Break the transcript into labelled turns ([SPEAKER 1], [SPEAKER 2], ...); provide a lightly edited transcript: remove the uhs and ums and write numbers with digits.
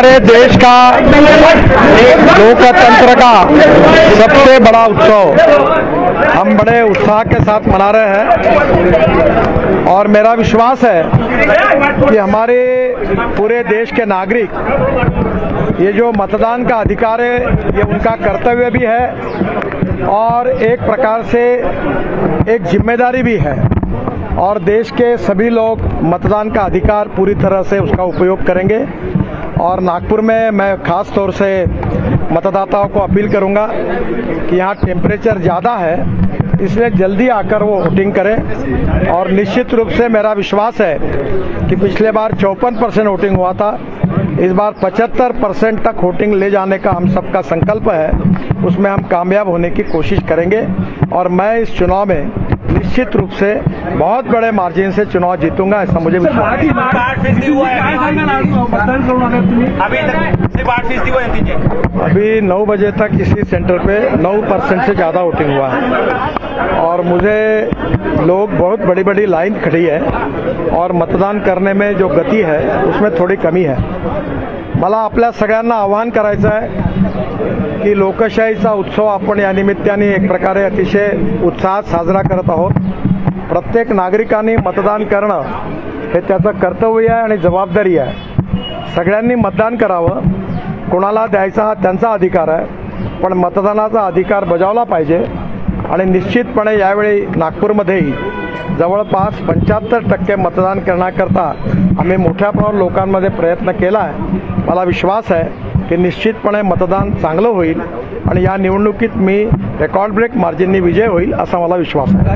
[SPEAKER 1] हमारे देश का लोकतंत्र का सबसे बड़ा उत्सव हम बड़े उत्साह के साथ मना रहे हैं और मेरा विश्वास है कि हमारे पूरे देश के नागरिक ये जो मतदान का अधिकार है ये उनका कर्तव्य भी है और एक प्रकार से एक जिम्मेदारी भी है और देश के सभी लोग मतदान का अधिकार पूरी तरह से उसका उपयोग करेंगे। और नागपुर में मैं खास तौर से मतदाताओं को अपील करूंगा कि यहाँ टेम्परेचर ज़्यादा है इसलिए जल्दी आकर वो वोटिंग करें। और निश्चित रूप से मेरा विश्वास है कि पिछले बार 54% वोटिंग हुआ था, इस बार 75% तक वोटिंग ले जाने का हम सबका संकल्प है, उसमें हम कामयाब होने की कोशिश करेंगे। और मैं इस चुनाव में निश्चित रूप से बहुत बड़े मार्जिन से चुनाव जीतूंगा, ऐसा मुझे विश्वास है। अभी 9 बजे तक इसी सेंटर पे 9% से ज़्यादा वोटिंग हुआ है और मुझे लोग बहुत बड़ी बड़ी लाइन खड़ी है और मतदान करने में जो गति है उसमें थोड़ी कमी है। मला आपल्या सगळ्यांना आवाहन करायचं आहे की लोकशाहीचा उत्सव आपण या निमित्ताने एक प्रकारे अतिशय उत्साहात साजरा करत आहोत। प्रत्येक नागरिकांनी मतदान करणं हे त्याचं कर्तव्य आहे आणि जबाबदारी आहे। सगळ्यांनी मतदान करावं, कोणाला द्यायचा हा त्यांचा अधिकार आहे, पण मतदानाचा अधिकार बजावला पाहिजे। आणि निश्चितपणे यावेळी नागपूरमध्येही जवळपास 75% मतदान करण्याकरता आम्ही मोठ्या प्रमाणात लोकांमध्ये प्रयत्न केला आहे। मला विश्वास आहे की निश्चितपणे मतदान चांगलं होईल आणि या निवडणुकीत मी रेकॉर्ड ब्रेक मार्जिननी विजय होईल असा मला विश्वास आहे।